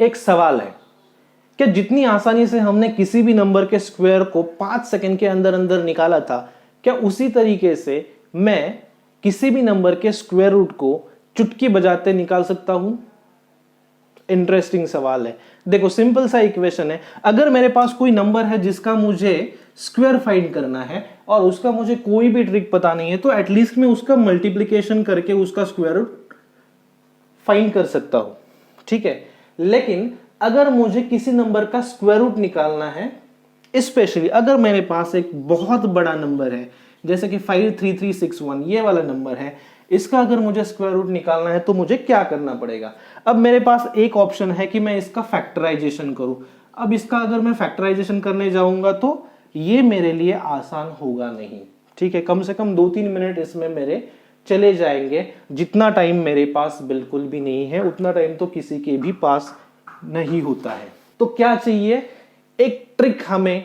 एक सवाल है, क्या जितनी आसानी से हमने किसी भी नंबर के स्क्वायर को 5 सेकंड के अंदर अंदर निकाला था, क्या उसी तरीके से मैं किसी भी नंबर के स्क्वायर रूट को चुटकी बजाते निकाल सकता हूं? इंटरेस्टिंग सवाल है। देखो सिंपल सा इक्वेशन है, अगर मेरे पास कोई नंबर है जिसका मुझे स्क्वायर फाइंड करना है और उसका मुझे कोई भी ट्रिक पता नहीं है, तो एटलीस्ट मैं उसका मल्टीप्लिकेशन करके उसका स्क्वायर रूट फाइंड कर सकता हूं, ठीक है। लेकिन अगर मुझे किसी नंबर का स्क्वायर रूट निकालना है, स्पेशली अगर मेरे पास एक बहुत बड़ा नंबर है जैसे कि 53361 ये वाला नंबर है, इसका अगर मुझे स्क्वायर रूट निकालना है तो मुझे क्या करना पड़ेगा? अब मेरे पास एक ऑप्शन है कि मैं इसका फैक्टराइजेशन करूं। अब इसका अगर मैं फैक्टराइजेशन करने जाऊंगा तो ये मेरे लिए आसान होगा नहीं, ठीक है। कम से कम 2-3 मिनट इसमें मेरे चले जाएंगे। जितना टाइम मेरे पास बिल्कुल भी नहीं है, उतना टाइम तो किसी के भी पास नहीं होता है। तो क्या चाहिए? एक ट्रिक हमें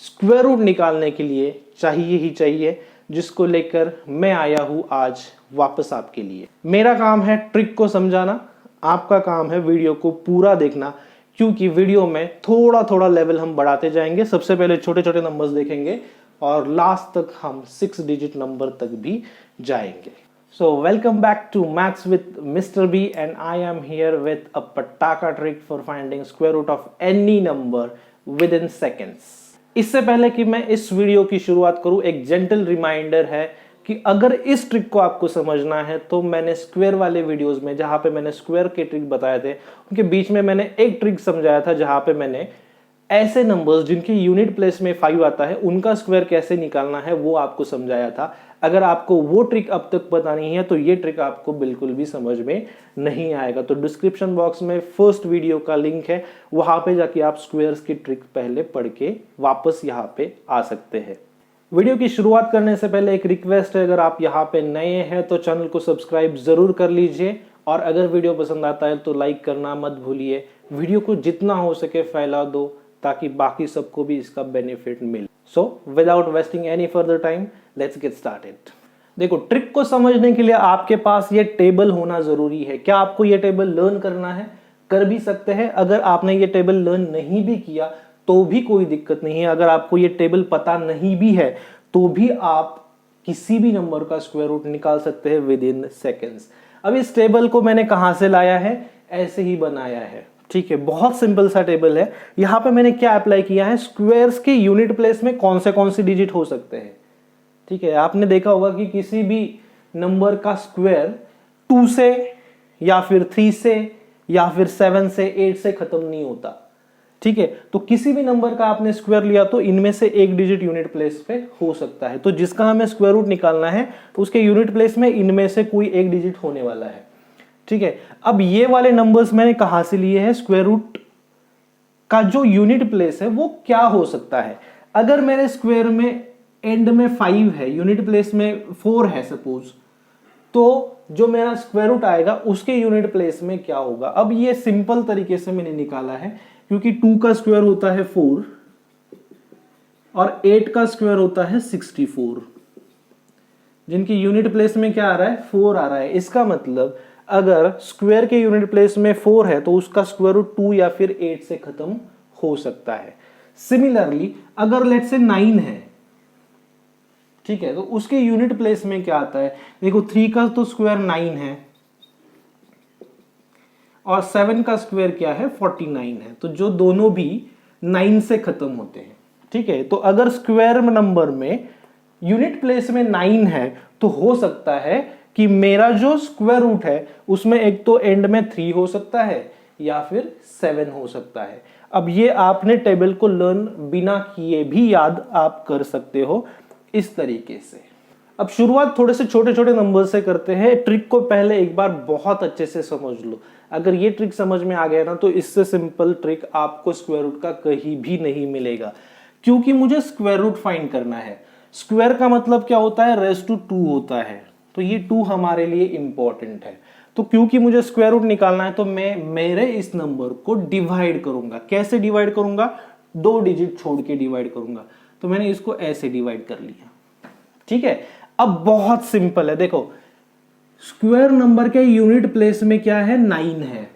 स्क्वायर रूट निकालने के लिए चाहिए ही चाहिए, जिसको लेकर मैं आया हूं आज वापस आपके लिए। मेरा काम है ट्रिक को समझाना, आपका काम है वीडियो को पूरा देखना, क्योंकि वीडियो में थोड़ा थोड़ा लेवल हम बढ़ाते जाएंगे। सबसे पहले छोटे छोटे नंबर्स देखेंगे और लास्ट तक हम 6 डिजिट नंबर तक भी जाएंगे। So welcome back to Maths with Mr. B and I am here with a pataka trick for finding square root of any number within seconds. इससे पहले कि मैं इस वीडियो की शुरुआत करूं, एक जेंटल रिमाइंडर है कि अगर इस ट्रिक को आपको समझना है तो मैंने स्क्वायर वाले वीडियोस में जहां पे मैंने स्क्वायर के ट्रिक बताए थे, उनके बीच में मैंने एक ट्रिक समझाया था जहां पे मैंने ऐसे नंबर्स जिनकी यूनिट प्लेस में 5 आता है उनका स्क्वायर कैसे निकालना है वो आपको समझाया था। अगर आपको वो ट्रिक अब तक पता नहीं है तो ये ट्रिक आपको बिल्कुल भी समझ में नहीं आएगा। तो डिस्क्रिप्शन बॉक्स में फर्स्ट वीडियो का लिंक है, वहां पे जाके आप स्क्वायर्स की ट्रिक पहले पढ़ के वापस यहाँ पे आ सकते हैं। वीडियो की शुरुआत करने से पहले एक रिक्वेस्ट है, अगर आप यहाँ पे नए हैं तो चैनल को सब्सक्राइब जरूर कर लीजिए और अगर वीडियो पसंद आता है तो लाइक करना मत भूलिए। वीडियो को जितना हो सके फैला दो ताकि बाकी सबको भी इसका बेनिफिट मिले। So without wasting any further time let's get started. देखो ट्रिक को समझने के लिए आपके पास ये टेबल होना जरूरी है। क्या आपको ये टेबल लर्न करना है? कर भी सकते हैं। अगर आपने ये टेबल लर्न नहीं भी किया तो भी कोई दिक्कत नहीं है। अगर आपको ये टेबल पता नहीं भी है तो भी आप किसी भी नंबर का स्क्वायर रूट निकाल सकते हैं विद इन सेकेंड्स। अब इस टेबल को मैंने कहां से लाया है? ऐसे ही बनाया है, ठीक है। बहुत सिंपल सा टेबल है। यहां पे मैंने क्या अप्लाई किया है? स्क्वायर्स के यूनिट प्लेस में कौन से डिजिट हो सकते हैं, ठीक है। आपने देखा होगा कि किसी भी नंबर का स्क्वायर 2 से या फिर 3 से या फिर 7 से 8 से खत्म नहीं होता, ठीक है। तो किसी भी नंबर का आपने स्क्वायर लिया तो इनमें से एक डिजिट यूनिट प्लेस पे हो सकता है। तो जिसका हमें स्क्वायर रूट निकालना है उसके यूनिट प्लेस में इनमें से कोई एक डिजिट होने वाला है, ठीक है। अब ये वाले नंबर्स मैंने कहां से लिए हैं? स्क्वायर रूट का जो यूनिट प्लेस है वो क्या हो सकता है? अगर मेरे स्क्वायर में एंड में 5 है, यूनिट प्लेस में 4 है सपोज, तो जो मेरा स्क्वायर रूट आएगा उसके यूनिट प्लेस में क्या होगा? अब ये सिंपल तरीके से मैंने निकाला है, क्योंकि 2 का स्क्वायर होता है 4 और 8 का स्क्वायर होता है 64, जिनकी यूनिट प्लेस में क्या आ रहा है? 4 आ रहा है। इसका मतलब अगर स्क्वायर के यूनिट प्लेस में 4 है तो उसका स्क्वायर रूट 2 या फिर 8 से खत्म हो सकता है। सिमिलरली अगर लेट्स से 9 है, ठीक है, तो उसके यूनिट प्लेस में क्या आता है? देखो 3 का तो स्क्वायर 9 है और 7 का स्क्वायर क्या है? 49 है। तो जो दोनों भी 9 से खत्म होते हैं, ठीक है। तो अगर स्क्वायर नंबर में यूनिट प्लेस में 9 है तो हो सकता है कि मेरा जो स्क्वायर रूट है उसमें एक तो एंड में 3 हो सकता है या फिर 7 हो सकता है। अब ये आपने टेबल को लर्न बिना किए भी याद आप कर सकते हो इस तरीके से। अब शुरुआत थोड़े से छोटे छोटे नंबर से करते हैं। ट्रिक को पहले एक बार बहुत अच्छे से समझ लो। अगर ये ट्रिक समझ में आ गया ना तो इससे सिंपल ट्रिक आपको स्क्वायर रूट का कहीं भी नहीं मिलेगा, क्योंकि मुझे स्क्वायर रूट फाइंड करना है। स्क्वायर का मतलब क्या होता है? रेज़ टू 2 होता है, तो ये 2 हमारे लिए इंपॉर्टेंट है। तो क्योंकि मुझे स्क्वायर रूट निकालना है तो मैं मेरे इस नंबर को डिवाइड करूंगा। कैसे डिवाइड करूंगा? 2 डिजिट छोड़ के डिवाइड करूंगा। तो मैंने इसको ऐसे डिवाइड कर लिया, ठीक है। अब बहुत सिंपल है, देखो स्क्वायर नंबर के यूनिट प्लेस में क्या है? 9 है।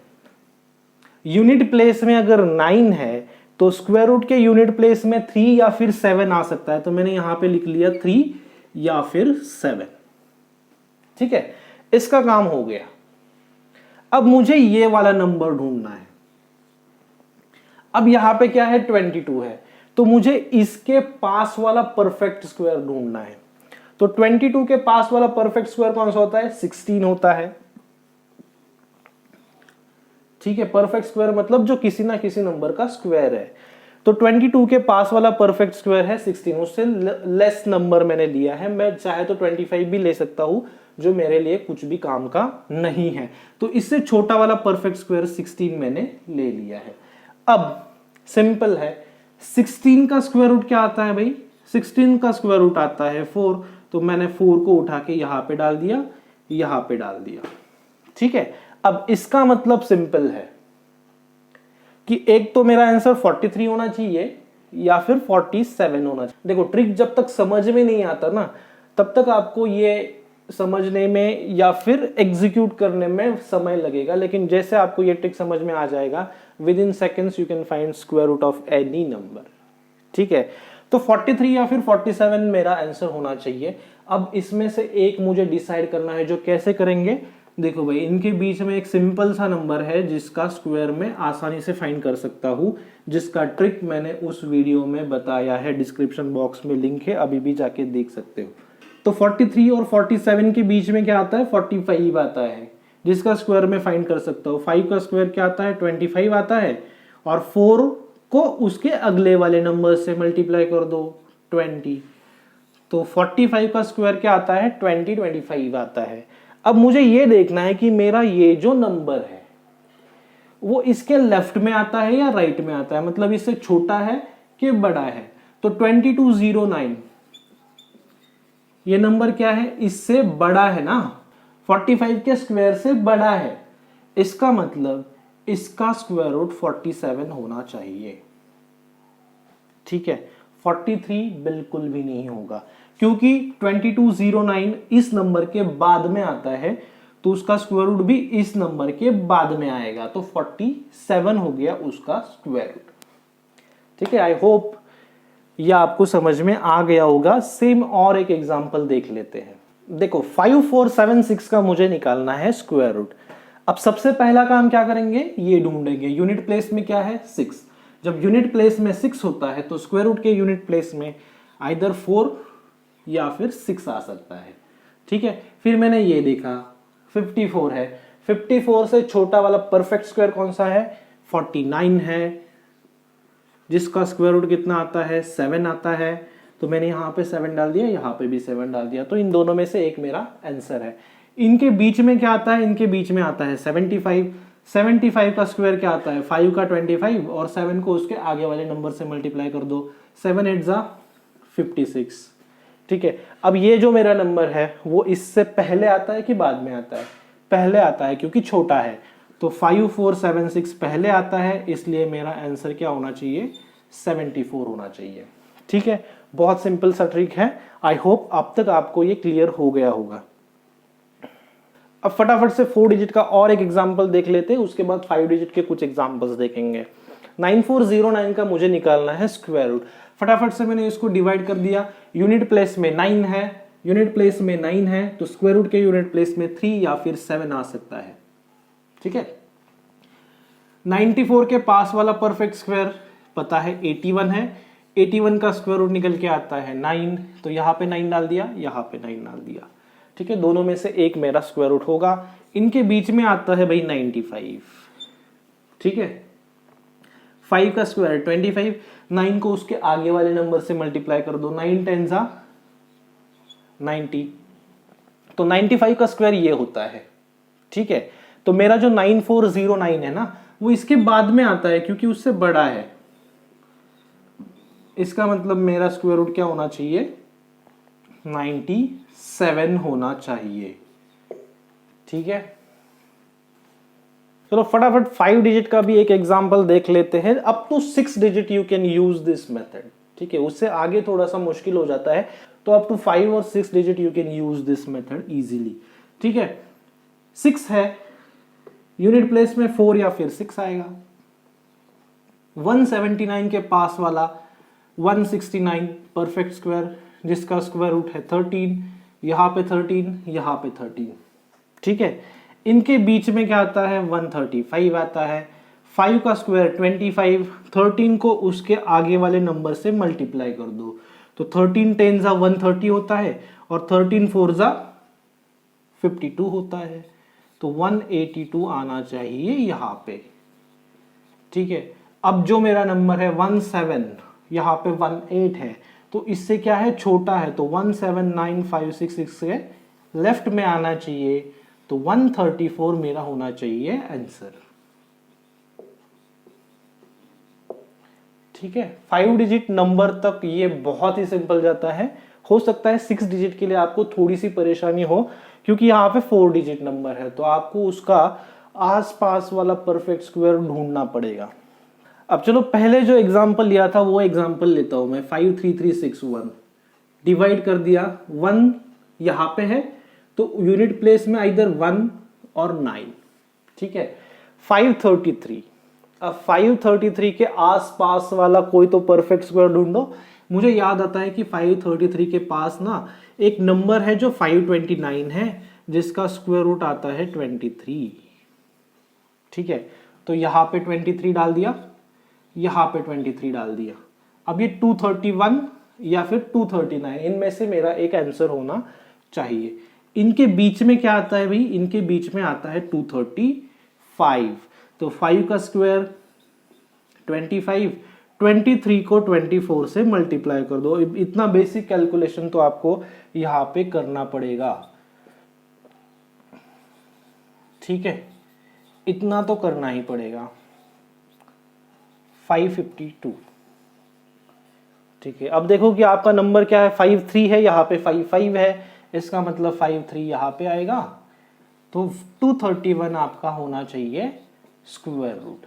यूनिट प्लेस में अगर 9 है तो स्क्वायर रूट के यूनिट प्लेस में 3 या फिर 7 आ सकता है, तो मैंने यहां पे लिख लिया 3 या फिर 7। ठीक है, इसका काम हो गया। अब मुझे ये वाला नंबर ढूंढना है। अब यहां पे क्या है, 22 है, तो मुझे इसके पास वाला परफेक्ट स्क्वायर ढूंढना है। तो 22 के पास वाला परफेक्ट स्क्वायर कौन सा होता है, 16 होता है। ठीक है, परफेक्ट स्क्वायर मतलब जो किसी ना किसी नंबर का स्क्वायर है। तो 22 के पास वाला परफेक्ट स्क्वायर है 16, उससे लेस नंबर मैंने लिया है। मैं चाहे तो 25 भी ले सकता हूं, जो मेरे लिए कुछ भी काम का नहीं है। तो इससे छोटा वाला परफेक्ट स्क्वायर 16 मैंने ले लिया है। अब सिंपल है, 16 का स्क्वायर रूट क्या आता है भाई, 16 का स्क्वायर रूट आता है 4। तो मैंने 4 को उठा के यहां पे डाल दिया, यहां पे डाल दिया। ठीक है, अब इसका मतलब सिंपल है कि एक तो मेरा आंसर 43 होना चाहिए या फिर 47 होना चाहिए। देखो, ट्रिक जब तक समझ में नहीं आता ना, तब तक आपको ये समझने में या फिर एग्जीक्यूट करने में समय लगेगा, लेकिन जैसे आपको ये ट्रिक समझ में आ जाएगा, within seconds you can find square root of any number. ठीक है, तो 43 या फिर 47 मेरा आंसर होना चाहिए। अब इसमें से एक मुझे डिसाइड करना है, जो कैसे करेंगे, देखो भाई, इनके बीच में एक सिंपल सा नंबर है जिसका स्क्वायर में आसानी से फाइंड कर सकता हूं, जिसका ट्रिक मैंने उस वीडियो में बताया है, डिस्क्रिप्शन बॉक्स में लिंक है, अभी भी जाके देख सकते हो। तो 43 और 47 के बीच में क्या आता है, 45 आता है, जिसका स्क्वायर में फाइंड कर सकता हूं। 5 का स्क्वायर क्या आता है, 25 आता है, और 4 को उसके अगले वाले नंबर से मल्टीप्लाई कर दो, 20। तो 45 का स्क्वायर क्या आता है, 25 आता है। अब मुझे ये देखना है कि मेरा ये जो नंबर है वो इसके लेफ्ट में आता है या राइट में आता है, मतलब इससे छोटा है कि बड़ा है। तो 2209 ये नंबर क्या है, इससे बड़ा है ना, 45 के स्क्वायर से बड़ा है। इसका मतलब इसका स्क्वायर रूट 47 होना चाहिए। ठीक है, 43 बिल्कुल भी नहीं होगा, क्योंकि 2209 इस नंबर के बाद में आता है, तो उसका स्क्वायर रूट भी इस नंबर के बाद में आएगा। तो 47 हो गया उसका स्क्वायर रूट। ठीक है, आई होप यह आपको समझ में आ गया होगा। सेम और एक एग्जांपल देख लेते हैं। देखो, 5476 का मुझे निकालना है स्क्वायर रूट। अब सबसे पहला काम क्या करेंगे, ये ढूंढेंगे यूनिट प्लेस में क्या है, 6। जब यूनिट प्लेस में 6 होता है तो स्क्वायर रूट के यूनिट प्लेस में आइदर 4 या फिर 6 आ सकता है। ठीक है, फिर मैंने ये देखा 54 है, 54 से छोटा वाला परफेक्ट स्क्वायर कौन सा है, 49 है, जिसका स्क्वायर रूट कितना आता है, 7 आता है। तो मैंने यहाँ पे 7 डाल दिया, यहाँ पे भी 7 डाल दिया। तो इन दोनों में से एक मेरा आंसर है। इनके बीच में क्या आता है, इनके बीच में आता है 75। 75 का स्क्वायर क्या आता है, 5 का 25 और 7 को उसके आगे वाले नंबर से मल्टीप्लाई कर दो, 7 8 जा 56। ठीक है, अब ये जो मेरा नंबर है वो इससे पहले आता है कि बाद में आता है, पहले आता है क्योंकि छोटा है। तो 5476 पहले आता है, इसलिए मेरा आंसर क्या होना चाहिए, 74 होना चाहिए। ठीक है, बहुत सिंपल सा ट्रिक है। आई होप अब तक आपको ये क्लियर हो गया होगा। अब फटाफट से 4 डिजिट का और एक एग्जांपल देख लेते हैं, उसके बाद 5 डिजिट के कुछ एग्जांपल्स देखेंगे। 9409 का मुझे निकालना है स्क्वायर रूट। फटाफट से मैंने इसको डिवाइड कर दिया। यूनिट प्लेस में 9 है, यूनिट प्लेस में 9 है, तो स्क्वायर रूट के यूनिट प्लेस में 3 या फिर 7 आ सकता है। ठीक है, 94 के पास वाला परफेक्ट स्क्वायर पता है 81 है, 81 का स्क्वायर रूट निकल के आता है 9, तो यहाँ पे 9 डाल दिया, यहाँ पे 9 डाल दिया। ठीक है, दोनों में से एक मेरा स्क्वायर रूट होगा। इनके बीच में आता है भाई 95। ठीक है, 5 का स्क्वायर 25, 9 को उसके आगे वाले नंबर से मल्टीप्लाई कर दो, 9 10 जा 90, तो 95 का स्क्वायर ये होता है। ठीक है, तो मेरा जो 9409 है ना, वो इसके बाद में आता है क्योंकि उससे बड़ा है। इसका मतलब मेरा स्क्वायर रूट क्या होना चाहिए, 97 होना चाहिए। ठीक है, चलो फटाफट 5 डिजिट का भी एक एग्जांपल देख लेते हैं। Up to 6 digit you can use this method. ठीक है, उससे आगे थोड़ा सा मुश्किल हो जाता है, तो अप टू 5 और 6 digit you can use this method easily. ठीक है, 6 है, यूनिट प्लेस में 4 या फिर 6 आएगा। 179 के पास वाला 169 परफेक्ट स्क्वायर जिसका स्क्वायर रूट है 13, यहाँ पे 13, यहाँ पे 13। ठीक है, इनके बीच में क्या आता है 135 आता है। 5 का स्क्वायर 25, 13 को उसके आगे वाले नंबर से मल्टीप्लाई कर दो तो 13 10 जा 130 होता है और 13 4 जा 52 होता है, तो 182 आना चाहिए यहाँ पे। ठीक है, अब जो मेरा नंबर है 17, यहाँ पे 18 है, तो इससे क्या है छोटा है, तो 17956 से लेफ्ट में आना चाहिए, तो 134 मेरा होना चाहिए आंसर। ठीक है, 5 डिजिट नंबर तक ये बहुत ही सिंपल जाता है। हो सकता है 6 डिजिट के लिए आपको थोड़ी सी परेशानी हो क्योंकि यहाँ पे 4 डिजिट नंबर है, तो आपको उसका आसपास वाला परफेक्ट स्क्वायर ढूंढना पड़ेगा। अब चलो पहले जो एग्जांपल लिया था वो एग्जांपल लेता हूं मैं। 53361 डिवाइड कर दिया, 1 यहाँ पे है तो यूनिट प्लेस में इधर 1 और 9। ठीक है, 533। अब 533 के आसपास वाला कोई तो परफेक्ट स्क्वायर ढूंढो। मुझे याद आता है कि 533 के पास ना एक नंबर है जो 529 है जिसका स्क्वायर रूट आता है 23। ठीक है, तो यहाँ पे 23 डाल दिया, यहाँ पे 23 डाल दिया। अब ये 231 या फिर 239 इनमें से मेरा एक आंसर होना चाहिए। इनके बीच में क्या आता है भाई, इनके बीच में आता है 235, तो 5 का स्क्वायर 25, 23 को 24 से मल्टीप्लाई कर दो। इतना बेसिक कैलकुलेशन तो आपको यहाँ पे करना पड़ेगा। ठीक है, इतना तो करना ही पड़ेगा। 552। ठीक है, अब देखो कि आपका नंबर क्या है, 53 है, यहाँ पे 55 है, इसका मतलब 53 यहाँ पे आएगा, तो 231 आपका होना चाहिए स्क्वायर रूट।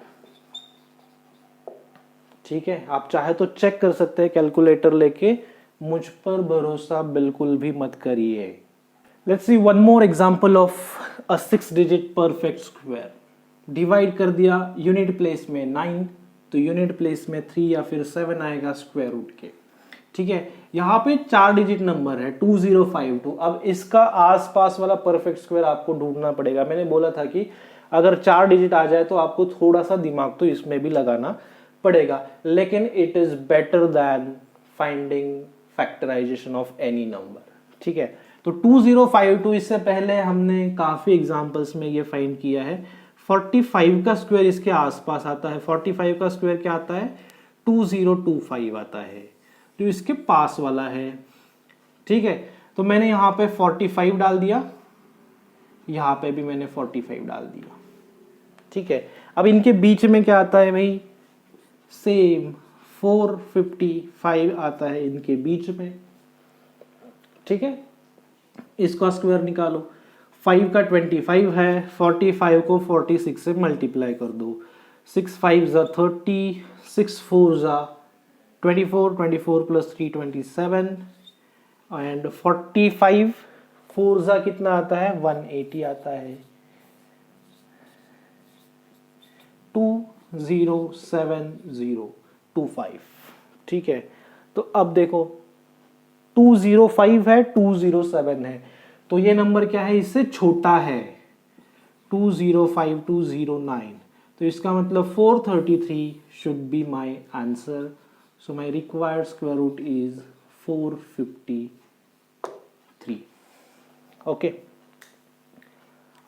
ठीक है, आप चाहे तो चेक कर सकते हैं कैलकुलेटर लेके, मुझ पर भरोसा बिल्कुल भी मत करिए। Let's see one more example of a 6 digit perfect square. Divide कर दिया, यूनिट प्लेस में 9, तो यूनिट प्लेस में 3 या फिर 7 आएगा स्क्वायर रूट के। ठीक है, यहाँ पे 4 डिजिट नंबर है 2052। अब इसका आसपास वाला परफेक्ट स्क्वायर आपको ढूंढना पड़ेगा। मैंने बोला था कि अगर 4 डिजिट आ जाए तो आपको थोड़ा सा दिमाग तो इसमें भी लगाना पड़ेगा, लेकिन it is better than finding factorization of any number. ठीक है, तो 2052 इससे पहले हमने काफी एग्जांपल्स में ये फाइंड किया है। 45 का स्क्वायर इसके आसपास आता है। 45 का स्क्वायर क्या आता है, 2025 आता है, तो इसके पास वाला है। ठीक है, तो मैंने यहाँ पे 45 डाल दिया, यहाँ पे भी मैंने 45 डाल दिया। ठीक है, अब इनके बीच में क्या आता है भाई, सेम 455 आता है इनके बीच में। ठीक है, इसका स्क्वायर निकालो। 5 का 25 है, 45 को 46 से मल्टीप्लाई कर दो। 6 5 जा 30, 6 4 जा 24, 24 प्लस 3 27, एंड 45 4 जा कितना आता है 180 आता है। 207025। ठीक है, तो अब देखो 205 है, 207 है, तो ये नंबर क्या है, इससे छोटा है। 205 209, तो इसका मतलब 433 should be my answer. So my required square root is 453। Okay,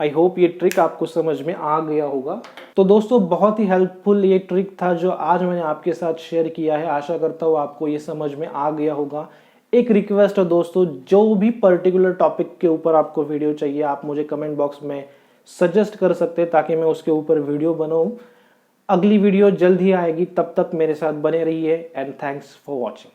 I hope ये ट्रिक आपको समझ में आ गया होगा। तो दोस्तों बहुत ही हेल्पफुल ये ट्रिक था जो आज मैंने आपके साथ शेयर किया है। आशा करता हूँ आपको ये समझ में आ गया होगा। एक रिक्वेस्ट है दोस्तों, जो भी पर्टिकुलर टॉपिक के ऊपर आपको वीडियो चाहिए आप मुझे कमेंट बॉक्स में सजेस्ट कर सकते हैं ताकि मैं उसके ऊपर वीडियो बनाऊं। अगली वीडियो जल्द ही आएगी, तब तक मेरे साथ बने रहिए एंड थैंक्स फॉर वॉचिंग।